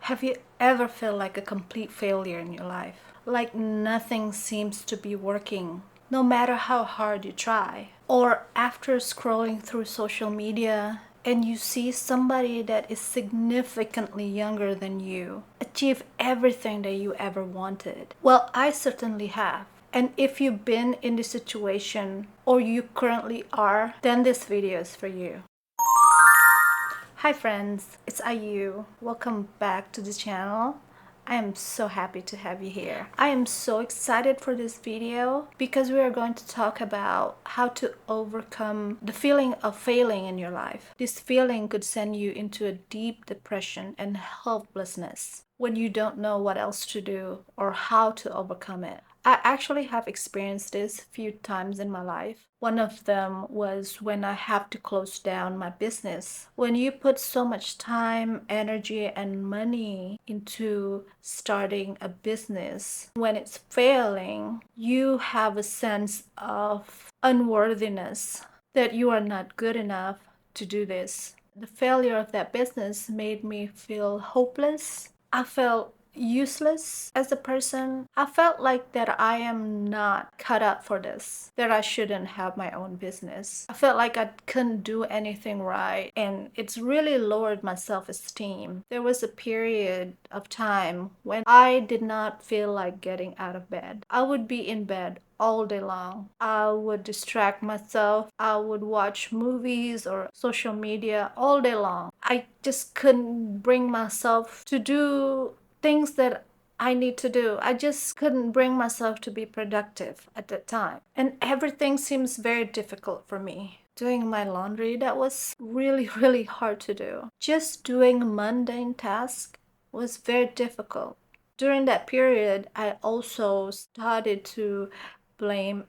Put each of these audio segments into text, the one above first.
Have you ever felt like a complete failure in your life? Like nothing seems to be working, no matter how hard you try? Or after scrolling through social media and you see somebody that is significantly younger than you achieve everything that you ever wanted? Well, I certainly have. And if you've been in this situation or you currently are, then this video is for you. Hi friends, it's Ayu. Welcome back to the channel. I am so happy to have you here. I am so excited for this video because we are going to talk about how to overcome the feeling of failing in your life. This feeling could send you into a deep depression and helplessness when you don't know what else to do or how to overcome it. I actually have experienced this a few times in my life. One of them was when I have to close down my business. When you put so much time, energy, and money into starting a business, when it's failing, you have a sense of unworthiness that you are not good enough to do this. The failure of that business made me feel hopeless. I felt useless as a person. I felt like that I am not cut up for this, that I shouldn't have my own business. I felt like I couldn't do anything right, and it's really lowered my self-esteem. There was a period of time when I did not feel like getting out of bed. I would be in bed all day long. I would distract myself. I would watch movies or social media all day long. I just couldn't bring myself to do things that I need to do. I just couldn't bring myself to be productive at that time. And everything seems very difficult for me. Doing my laundry, that was really, really hard to do. Just doing mundane tasks was very difficult. During that period, I also started to blame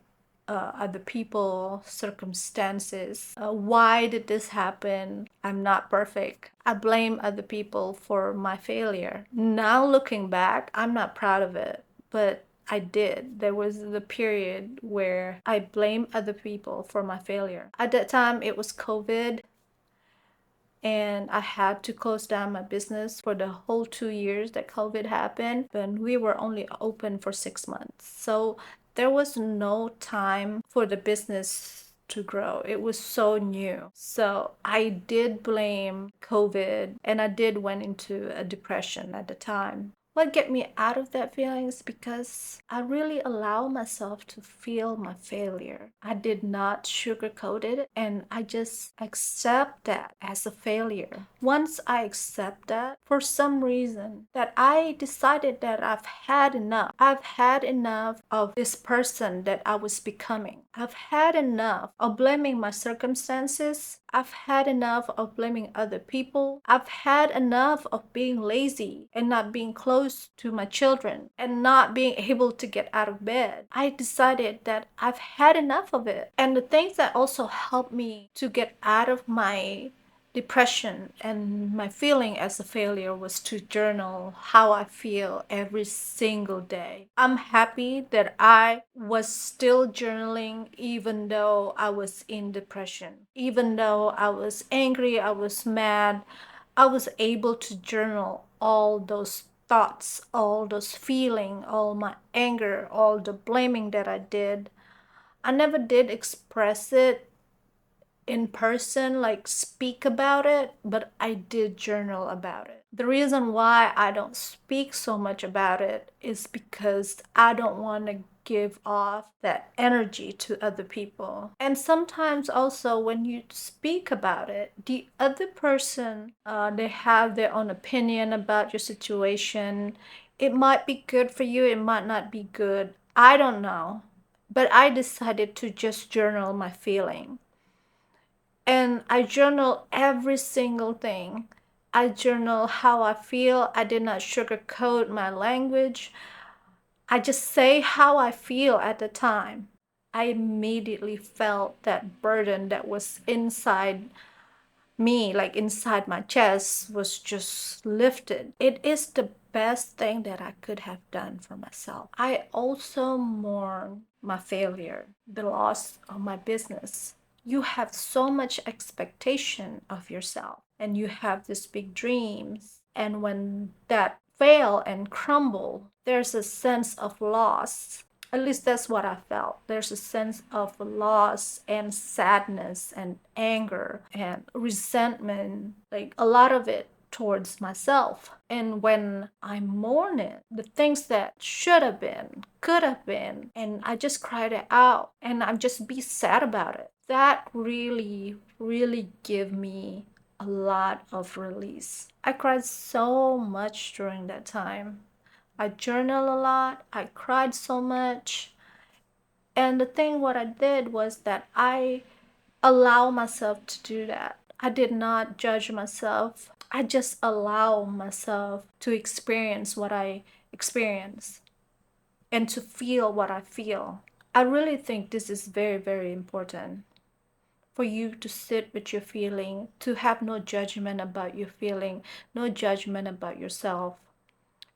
other people, circumstances. Why did this happen? I'm not perfect. I blame other people for my failure. Now looking back, I'm not proud of it, but I did. There was the period where I blamed other people for my failure. At that time, it was COVID, and I had to close down my business for the whole 2 years that COVID happened. But we were only open for 6 months. So there was no time for the business to grow. It was so new. So I did blame COVID, and I did went into a depression at the time. What get me out of that feeling is because I really allow myself to feel my failure. I did not sugarcoat it, and I just accept that as a failure. Once I accept that, for some reason, that I decided that I've had enough. I've had enough of this person that I was becoming. I've had enough of blaming my circumstances. I've had enough of blaming other people. I've had enough of being lazy and not being close to my children and not being able to get out of bed. I decided that I've had enough of it. And the things that also helped me to get out of my depression and my feeling as a failure was to journal how I feel every single day. I'm happy that I was still journaling even though I was in depression. Even though I was angry, I was mad, I was able to journal all those thoughts, all those feeling, all my anger, all the blaming that I did. I never did express it in person, like speak about it, but I did journal about it. The reason why I don't speak so much about it is because I don't want to give off that energy to other people. And sometimes also when you speak about it, the other person, they have their own opinion about your situation. It might be good for you, it might not be good. I don't know. But I decided to just journal my feeling. And I journal every single thing. I journal how I feel. I did not sugarcoat my language. I just say how I feel at the time. I immediately felt that burden that was inside me, like inside my chest, was just lifted. It is the best thing that I could have done for myself. I also mourn my failure, the loss of my business. You have so much expectation of yourself, and you have these big dreams, And when that fail and crumble, there's a sense of loss. At least that's what I felt. There's a sense of loss and sadness and anger and resentment, like a lot of it towards myself. And when I mourn it, the things that should have been, could have been, and I just cried it out and I just be sad about it. That really, really give me a lot of release. I cried so much during that time. I journal a lot. I cried so much. And the thing what I did was that I allow myself to do that. I did not judge myself. I just allow myself to experience what I experience and to feel what I feel. I really think this is very, very important for you to sit with your feeling, to have no judgment about your feeling, no judgment about yourself.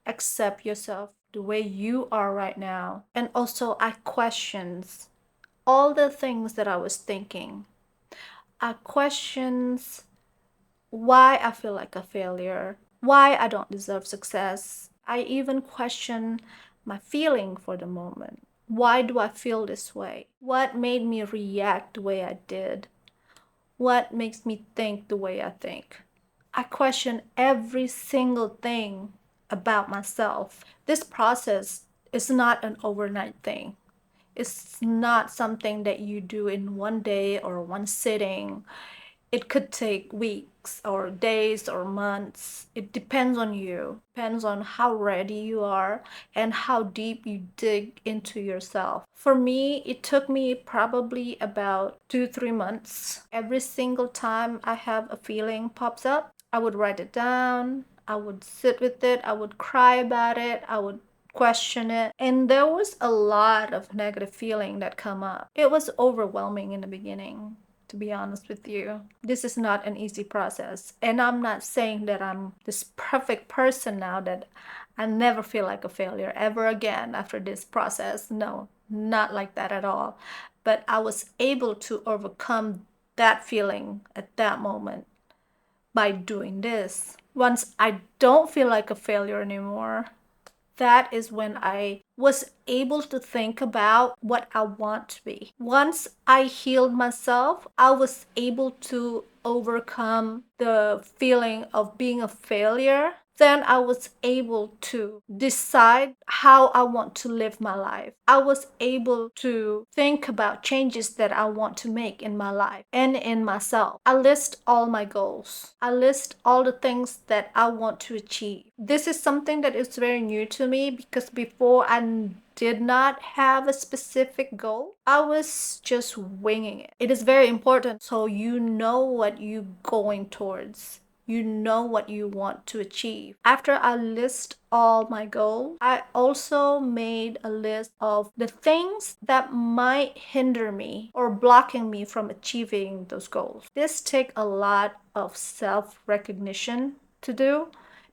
Accept yourself the way you are right now. And also I questions all the things that I was thinking. I questions why I feel like a failure, why I don't deserve success. I even question my feeling for the moment. Why do I feel this way? What made me react the way I did? What makes me think the way I think? I question every single thing about myself. This process is not an overnight thing. It's not something that you do in one day or one sitting. It could take weeks or days or months. It depends on you, depends on how ready you are and how deep you dig into yourself. For me, it took me probably about 2-3 months. Every single time I have a feeling pops up, I would write it down. I would sit with it. I would cry about it. I would question it, and there was a lot of negative feeling that come up. It was overwhelming in the beginning, to be honest with you. This is not an easy process, and I'm not saying that I'm this perfect person now, that I never feel like a failure ever again after this process. No, not like that at all. But I was able to overcome that feeling at that moment by doing this. Once I don't feel like a failure anymore, that is when I was able to think about what I want to be. Once I healed myself, I was able to overcome the feeling of being a failure. Then I was able to decide how I want to live my life. I was able to think about changes that I want to make in my life and in myself. I list all my goals. I list all the things that I want to achieve. This is something that is very new to me because before I did not have a specific goal. I was just winging it. It is very important so you know what you're going towards. You know what you want to achieve. After I list all my goals, I also made a list of the things that might hinder me or blocking me from achieving those goals. This takes a lot of self-recognition to do,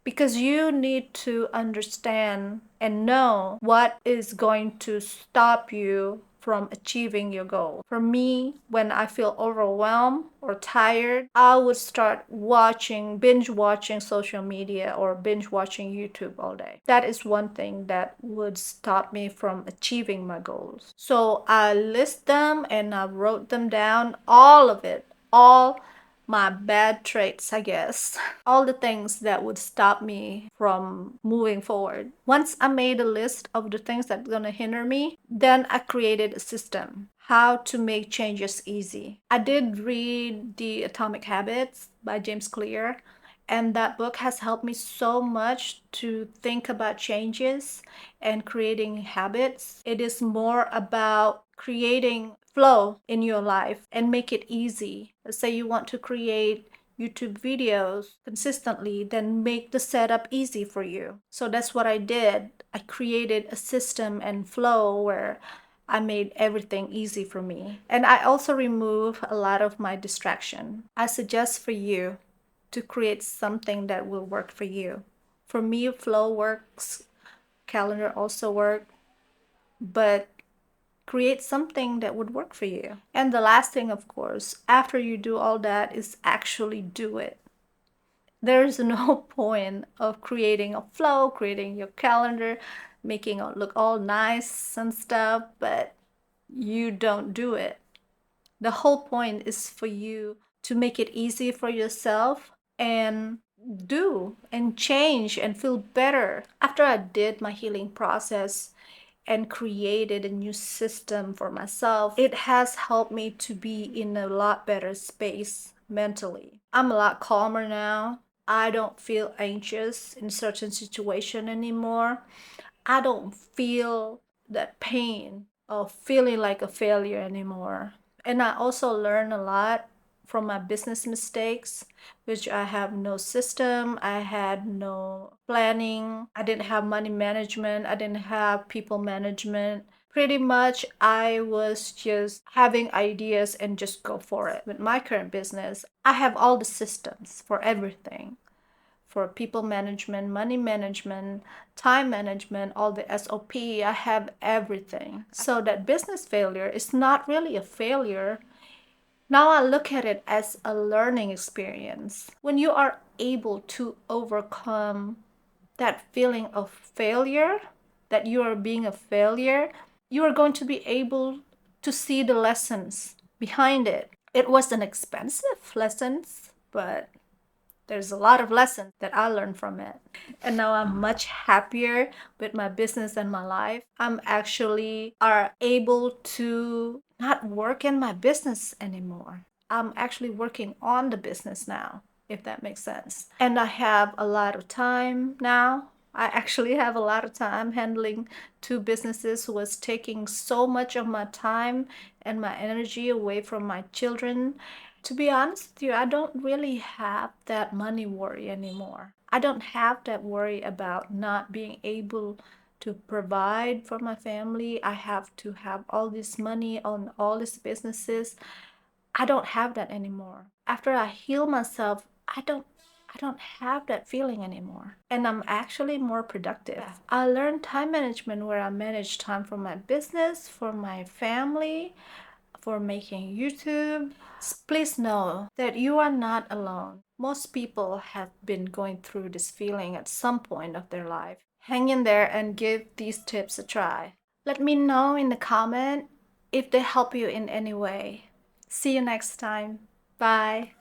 because you need to understand and know what is going to stop you from achieving your goal. For me, when I feel overwhelmed or tired, I would start binge watching social media or binge watching YouTube all day. That is one thing that would stop me from achieving my goals. So I list them and I wrote them down, all of it, all my bad traits, I guess. All the things that would stop me from moving forward. Once I made a list of the things that are gonna hinder me, then I created a system how to make changes easy. I did read The Atomic Habits by James Clear, and that book has helped me so much to think about changes and creating habits. It is more about creating flow in your life and make it easy. Let's say you want to create YouTube videos consistently, then make the setup easy for you. So that's what I did. I created a system and flow where I made everything easy for me. And I also remove a lot of my distraction. I suggest for you to create something that will work for you. For me, flow works, calendar also work, but create something that would work for you. And the last thing, of course, after you do all that, is actually do it. There's no point of creating a flow, creating your calendar, making it look all nice and stuff, but you don't do it. The whole point is for you to make it easy for yourself and do and change and feel better. After I did my healing process and created a new system for myself, it has helped me to be in a lot better space mentally. I'm a lot calmer now. I don't feel anxious in certain situation anymore. I don't feel that pain of feeling like a failure anymore. And I also learn a lot from my business mistakes, which I have no system, I had no planning, I didn't have money management, I didn't have people management. Pretty much, I was just having ideas and just go for it. With my current business, I have all the systems for everything, for people management, money management, time management, all the SOP. I have everything. So that business failure is not really a failure. Now I look at it as a learning experience. When you are able to overcome that feeling of failure, that you are being a failure, you are going to be able to see the lessons behind it. It was an expensive lessons, but there's a lot of lessons that I learned from it. And now I'm much happier with my business and my life. I'm actually are able to not work in my business anymore. I'm actually working on the business now, if that makes sense. And I have a lot of time now. I actually have a lot of time handling two businesses who was taking so much of my time and my energy away from my children. To be honest with you, I don't really have that money worry anymore. I don't have that worry about not being able to provide for my family. I have to have all this money on all these businesses. I don't have that anymore. After I heal myself, I don't have that feeling anymore. And I'm actually more productive. Yeah. I learned time management where I manage time for my business, for my family, for making YouTube. Please know that you are not alone. Most people have been going through this feeling at some point of their life. Hang in there and give these tips a try. Let me know in the comment if they help you in any way. See you next time. Bye.